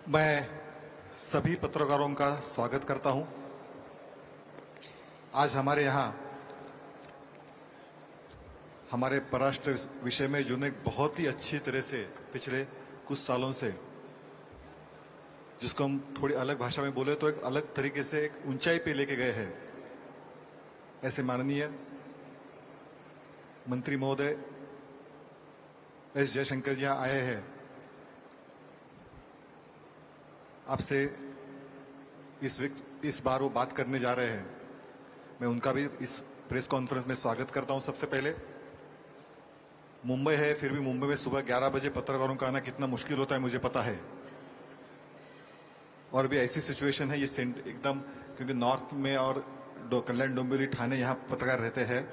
मैं सभी पत्रकारों का स्वागत करता हूं। आज हमारे यहां हमारे परराष्ट्र विषय में जो ने बहुत ही अच्छी तरह से पिछले कुछ सालों से, जिसको हम थोड़ी अलग भाषा में बोले तो एक अलग तरीके से एक ऊंचाई पे लेके गए हैं, ऐसे माननीय मंत्री महोदय एस जयशंकर जी यहां आए हैं। आपसे इस बार वो बात करने जा रहे हैं। मैं उनका भी इस प्रेस कॉन्फ्रेंस में स्वागत करता हूं। सबसे पहले मुंबई है, फिर भी मुंबई में सुबह 11 बजे पत्रकारों का आना कितना मुश्किल होता है मुझे पता है। और भी ऐसी सिचुएशन है ये एकदम, क्योंकि नॉर्थ में और कल्याण डोंबिवली ठाणे यहाँ पत्रकार रहते हैं,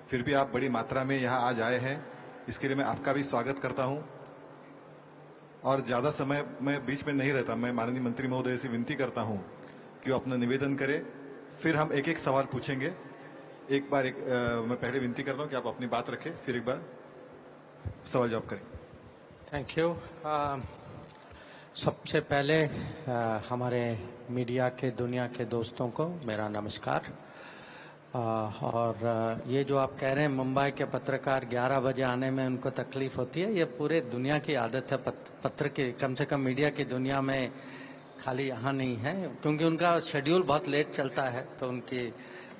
फिर भी आप बड़ी मात्रा में यहाँ आज आए हैं, इसके लिए मैं आपका भी स्वागत करता हूं। और ज्यादा समय मैं बीच में नहीं रहता, मैं माननीय मंत्री महोदय से विनती करता हूं कि वो अपना निवेदन करें, फिर हम एक एक सवाल पूछेंगे। एक बार मैं पहले विनती करता हूं कि आप अपनी बात रखें, फिर एक बार सवाल जवाब करें। Thank you. सबसे पहले हमारे मीडिया के दुनिया के दोस्तों को मेरा नमस्कार। और ये जो आप कह रहे हैं मुंबई के पत्रकार 11 बजे आने में उनको तकलीफ होती है, ये पूरे दुनिया की आदत है। पत्र की, कम से कम मीडिया की दुनिया में, खाली यहाँ नहीं है, क्योंकि उनका शेड्यूल बहुत लेट चलता है, तो उनकी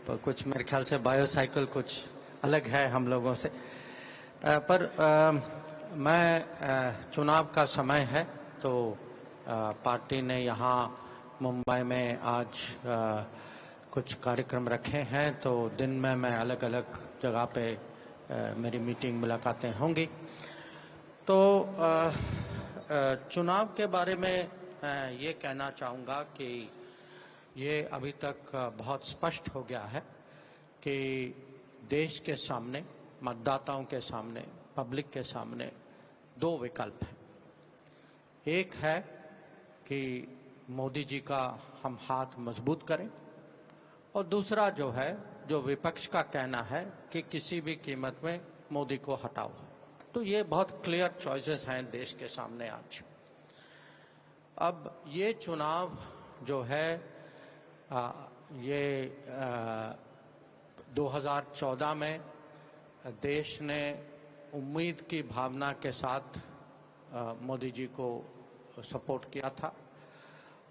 कुछ मेरे ख्याल से बायोसाइकिल कुछ अलग है हम लोगों से। पर मैं चुनाव का समय है तो पार्टी ने यहाँ मुंबई में आज कुछ कार्यक्रम रखे हैं, तो दिन में मैं अलग अलग जगह पे मेरी मीटिंग मुलाकातें होंगी। तो चुनाव के बारे में ये कहना चाहूँगा कि ये अभी तक बहुत स्पष्ट हो गया है कि देश के सामने, मतदाताओं के सामने, पब्लिक के सामने दो विकल्प हैं। एक है कि मोदी जी का हम हाथ मजबूत करें, और दूसरा जो है, जो विपक्ष का कहना है कि किसी भी कीमत में मोदी को हटाओ। तो ये बहुत क्लियर चॉइसेस हैं देश के सामने आज। अब ये चुनाव जो है ये 2014 में देश ने उम्मीद की भावना के साथ मोदी जी को सपोर्ट किया था।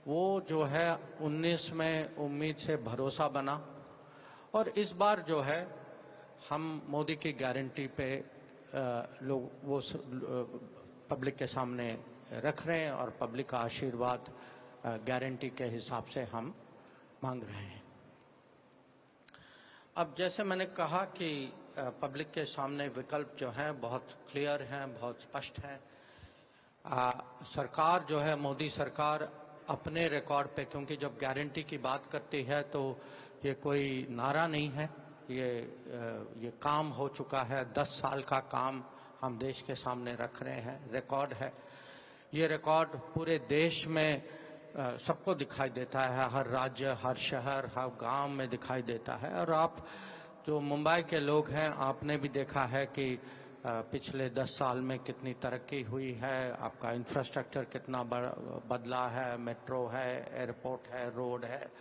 वो जो है 19 में उम्मीद से भरोसा बना, और इस बार जो है हम मोदी की गारंटी पे लोग वो पब्लिक के सामने रख रहे हैं, और पब्लिक का आशीर्वाद गारंटी के हिसाब से हम मांग रहे हैं। अब जैसे मैंने कहा कि पब्लिक के सामने विकल्प जो हैं बहुत क्लियर हैं, बहुत स्पष्ट हैं। सरकार जो है, मोदी सरकार अपने रिकॉर्ड पे, क्योंकि जब गारंटी की बात करती है तो ये कोई नारा नहीं है, ये काम हो चुका है। 10 साल का काम हम देश के सामने रख रहे हैं, रिकॉर्ड है। ये रिकॉर्ड पूरे देश में सबको दिखाई देता है, हर राज्य, हर शहर, हर गांव में दिखाई देता है। और आप जो मुंबई के लोग हैं, आपने भी देखा है कि पिछले 10 साल में कितनी तरक्की हुई है, आपका इंफ्रास्ट्रक्चर कितना बदला है, मेट्रो है, एयरपोर्ट है, रोड है,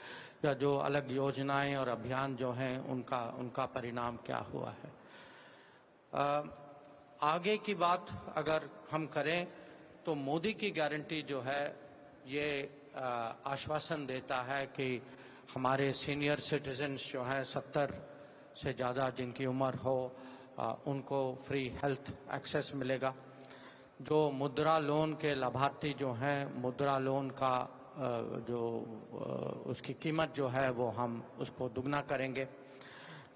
या जो अलग योजनाएं और अभियान जो हैं उनका परिणाम क्या हुआ है। आगे की बात अगर हम करें तो मोदी की गारंटी जो है ये आश्वासन देता है कि हमारे सीनियर सिटीजन्स जो हैं 70 से ज़्यादा जिनकी उम्र हो, उनको फ्री हेल्थ एक्सेस मिलेगा। जो मुद्रा लोन के लाभार्थी जो हैं, मुद्रा लोन का जो उसकी कीमत जो है वो हम उसको दुगना करेंगे।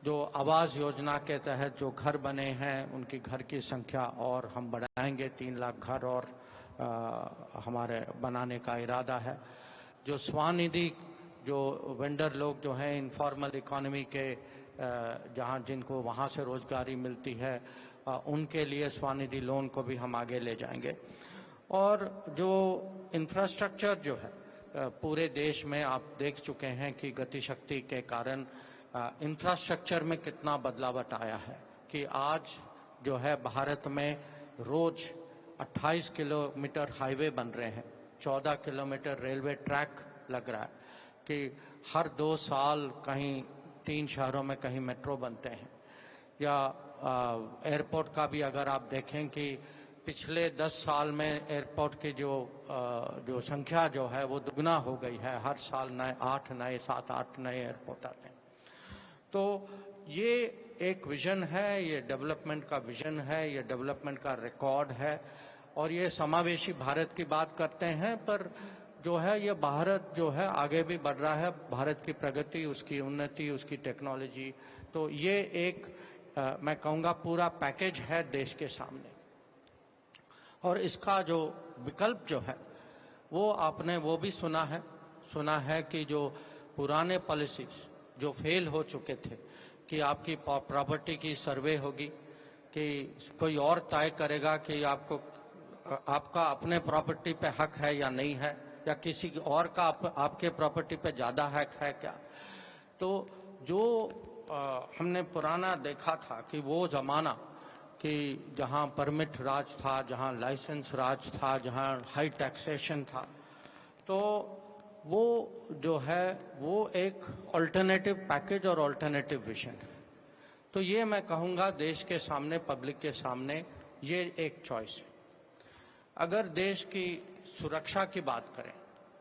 जो आवास योजना के तहत जो घर बने हैं उनकी घर की संख्या और हम बढ़ाएंगे, 3 लाख घर और हमारे बनाने का इरादा है। जो स्वनिधि, जो वेंडर लोग जो हैं इनफॉर्मल इकोनॉमी के, जहां जिनको वहां से रोजगारी मिलती है, उनके लिए स्वनिधि लोन को भी हम आगे ले जाएंगे। और जो इंफ्रास्ट्रक्चर जो है पूरे देश में आप देख चुके हैं कि गतिशक्ति के कारण इंफ्रास्ट्रक्चर में कितना बदलाव आया है, कि आज जो है भारत में रोज 28 किलोमीटर हाईवे बन रहे हैं, 14 किलोमीटर रेलवे ट्रैक लग रहा है कि हर 2 साल कहीं 3 शहरों में कहीं मेट्रो बनते हैं। या एयरपोर्ट का भी अगर आप देखें कि पिछले 10 साल में एयरपोर्ट की जो संख्या जो है वो दुगना हो गई है। हर साल नए 7-8 नए एयरपोर्ट आते हैं। तो ये एक विजन है, ये डेवलपमेंट का विजन है, ये डेवलपमेंट का रिकॉर्ड है। और ये समावेशी भारत की बात करते हैं, पर जो है ये भारत जो है आगे भी बढ़ रहा है। भारत की प्रगति, उसकी उन्नति, उसकी टेक्नोलॉजी, तो ये एक मैं कहूँगा पूरा पैकेज है देश के सामने। और इसका जो विकल्प जो है वो आपने वो भी सुना है कि जो पुराने पॉलिसीज जो फेल हो चुके थे कि आपकी प्रॉपर्टी की सर्वे होगी, कि कोई और तय करेगा कि आपका अपने प्रॉपर्टी पे हक है या नहीं है, या किसी और का आपके प्रॉपर्टी पे ज्यादा हक है क्या। तो जो हमने पुराना देखा था कि वो जमाना कि जहां परमिट राज था, जहां लाइसेंस राज था, जहां हाई टैक्सेशन था, तो वो जो है वो एक ऑल्टरनेटिव पैकेज और ऑल्टरनेटिव विजन है। तो ये मैं कहूँगा देश के सामने, पब्लिक के सामने ये एक चॉइस है। अगर देश की सुरक्षा की बात करें,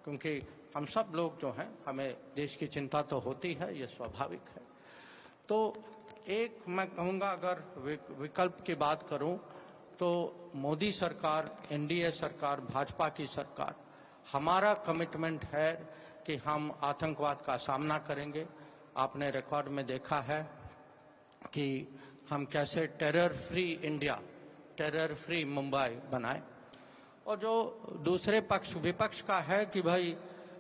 क्योंकि हम सब लोग जो हैं हमें देश की चिंता तो होती है, ये स्वाभाविक है। तो एक मैं कहूँगा अगर विकल्प की बात करूँ तो मोदी सरकार, एनडीए सरकार, भाजपा की सरकार, हमारा कमिटमेंट है कि हम आतंकवाद का सामना करेंगे। आपने रिकॉर्ड में देखा है कि हम कैसे terror free India, terror free Mumbai बनाए। और जो दूसरे पक्ष, विपक्ष का है कि भाई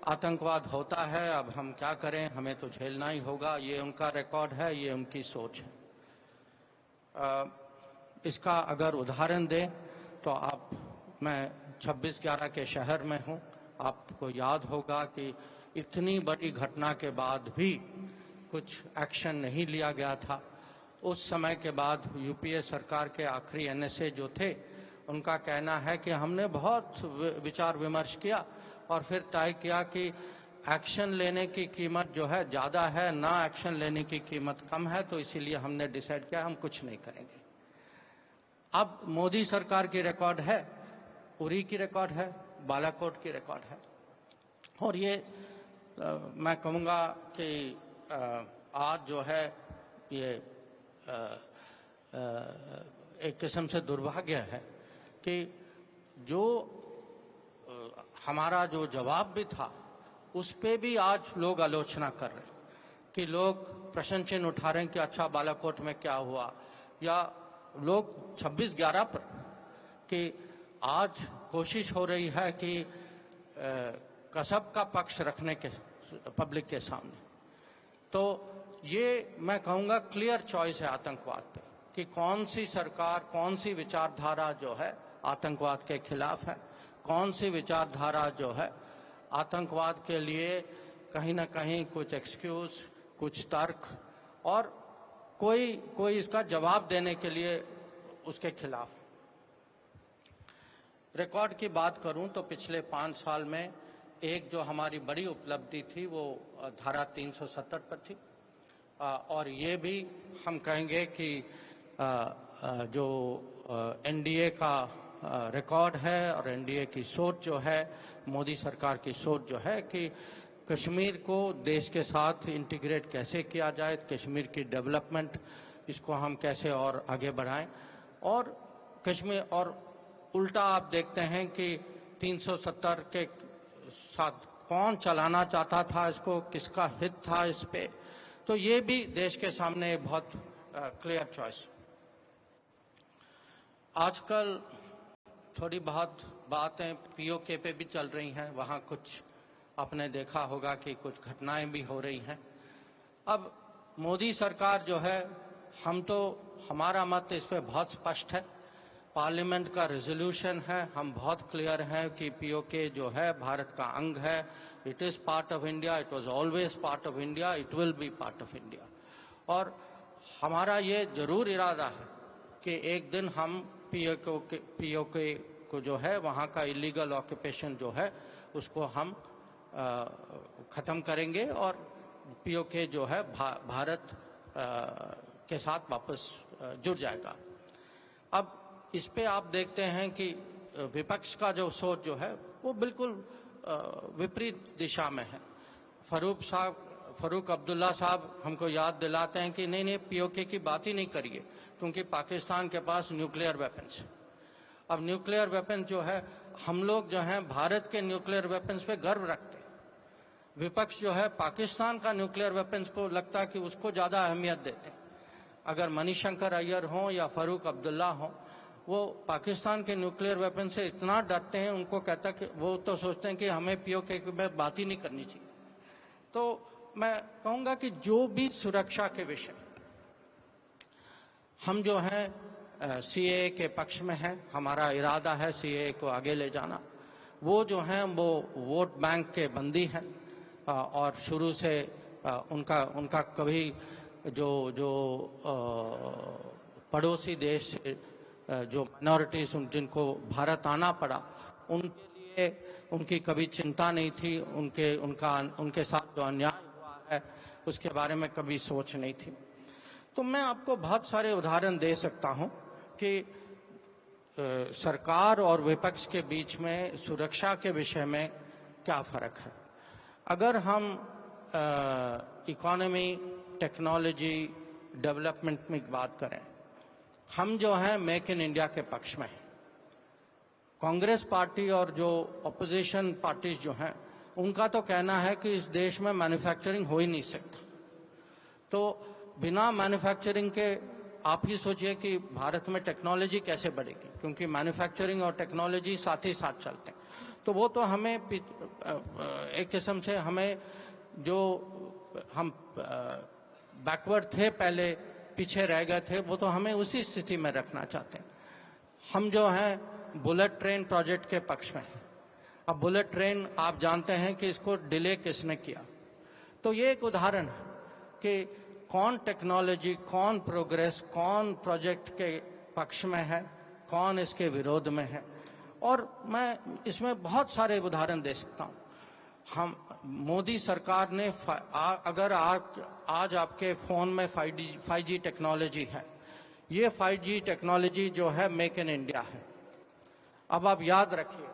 आतंकवाद होता है, अब हम क्या करें, हमें तो झेलना ही होगा, ये उनका रिकॉर्ड है, ये उनकी सोच है। इसका अगर उदाहरण दें तो मैं 26/11 के शहर में हूँ। आपको याद होगा कि इतनी बड़ी घटना के बाद भी कुछ एक्शन नहीं लिया गया था। उस समय के बाद यूपीए सरकार के आखिरी एनएसए जो थे, उनका कहना है कि हमने बहुत विचार विमर्श किया और फिर तय किया कि एक्शन लेने की कीमत जो है ज्यादा है, ना एक्शन लेने की कीमत कम है, तो इसीलिए हमने डिसाइड किया हम कुछ नहीं करेंगे। अब मोदी सरकार की रिकॉर्ड है, उरी की रिकॉर्ड है, बालाकोट की रिकॉर्ड है। और ये मैं कहूँगा कि आज जो है ये एक किस्म से दुर्भाग्य है कि जो हमारा जो जवाब भी था उस पे भी आज लोग आलोचना कर रहे हैं, कि लोग प्रश्न चिन्ह उठा रहे हैं कि अच्छा बालाकोट में क्या हुआ, या लोग 26/11 पर कि आज कोशिश हो रही है कि कसब का पक्ष रखने के पब्लिक के सामने। तो ये मैं कहूँगा क्लियर चॉइस है आतंकवाद पे, कि कौन सी सरकार, कौन सी विचारधारा जो है आतंकवाद के खिलाफ है, कौन सी विचारधारा जो है आतंकवाद के लिए कहीं ना कहीं कुछ एक्सक्यूज, कुछ तर्क और कोई इसका जवाब देने के लिए उसके खिलाफ। रिकॉर्ड की बात करूं तो पिछले 5 साल में एक जो हमारी बड़ी उपलब्धि थी वो धारा 370 पर थी। और ये भी हम कहेंगे कि जो एनडीए का रिकॉर्ड है और एनडीए की सोच जो है, मोदी सरकार की सोच जो है कि कश्मीर को देश के साथ इंटीग्रेट कैसे किया जाए, कश्मीर की डेवलपमेंट, इसको हम कैसे और आगे बढ़ाएं। और कश्मीर, और उल्टा आप देखते हैं कि 370 के साथ कौन चलाना चाहता था इसको, किसका हित था इस पे, तो ये भी देश के सामने बहुत क्लियर चॉइस। आजकल थोड़ी बहुत बातें पीओके पे भी चल रही हैं, वहाँ कुछ आपने देखा होगा कि कुछ घटनाएं भी हो रही हैं। अब मोदी सरकार जो है, हमारा मत इस पे बहुत स्पष्ट है, पार्लियामेंट का रेजोल्यूशन है, हम बहुत क्लियर हैं कि पीओके जो है भारत का अंग है, it is part of India, it was always part of India, it will be part of India. और हमारा ये जरूर इरादा है कि एक दिन हम पीओके को जो है वहाँ का इलीगल ऑक्यूपेशन जो है उसको हम ख़त्म करेंगे और पीओके जो है भारत के साथ वापस जुड़ जाएगा। अब इस पे आप देखते हैं कि विपक्ष का जो सोच जो है वो बिल्कुल विपरीत दिशा में है। फारूक अब्दुल्ला साहब हमको याद दिलाते हैं कि नहीं पीओके की बात ही नहीं करिए क्योंकि पाकिस्तान के पास न्यूक्लियर वेपन्स है। अब न्यूक्लियर वेपन्स जो है हम लोग जो हैं भारत के न्यूक्लियर वेपन्स पे गर्व रखते हैं। विपक्ष जो है पाकिस्तान का न्यूक्लियर वेपन्स को लगता है कि उसको ज़्यादा अहमियत देते हैं। अगर मणिशंकर अय्यर हों या फारूक अब्दुल्ला हों, वो पाकिस्तान के न्यूक्लियर वेपन से इतना डरते हैं, उनको कहता कि वो तो सोचते हैं कि हमें पीओके में बात ही नहीं करनी चाहिए। तो मैं कहूँगा कि जो भी सुरक्षा के विषय हम जो हैं सीएए के पक्ष में हैं, हमारा इरादा है सीएए को आगे ले जाना। वो जो हैं वो वोट बैंक के बंदी हैं और शुरू से उनका कभी जो पड़ोसी देश से जो माइनॉरिटीज जिनको भारत आना पड़ा उनके लिए उनकी कभी चिंता नहीं थी। उनके साथ जो अन्याय हुआ है उसके बारे में कभी सोच नहीं थी। तो मैं आपको बहुत सारे उदाहरण दे सकता हूं कि सरकार और विपक्ष के बीच में सुरक्षा के विषय में क्या फर्क है। अगर हम इकोनॉमी, टेक्नोलॉजी, डेवलपमेंट में बात करें, हम जो हैं मेक इन इंडिया के पक्ष में हैं। कांग्रेस पार्टी और जो अपोजिशन पार्टीज जो हैं उनका तो कहना है कि इस देश में मैन्युफैक्चरिंग हो ही नहीं सकता। तो बिना मैन्युफैक्चरिंग के आप ही सोचिए कि भारत में टेक्नोलॉजी कैसे बढ़ेगी, क्योंकि मैन्युफैक्चरिंग और टेक्नोलॉजी साथ ही साथ चलते हैं। तो वो तो हमें एक किस्म से हमें जो हम बैकवर्ड थे, पहले पीछे रह गए थे, वो तो हमें उसी स्थिति में रखना चाहते हैं। हम जो हैं बुलेट ट्रेन प्रोजेक्ट के पक्ष में हैं। अब बुलेट ट्रेन आप जानते हैं कि इसको डिले किसने किया। तो ये एक उदाहरण है कि कौन टेक्नोलॉजी, कौन प्रोग्रेस, कौन प्रोजेक्ट के पक्ष में है, कौन इसके विरोध में है। और मैं इसमें बहुत सारे उदाहरण दे सकता हूँ। हम मोदी सरकार ने अगर आज आपके फोन में 5G टेक्नोलॉजी है, ये 5G टेक्नोलॉजी जो है मेक इन इंडिया है। अब आप याद रखिए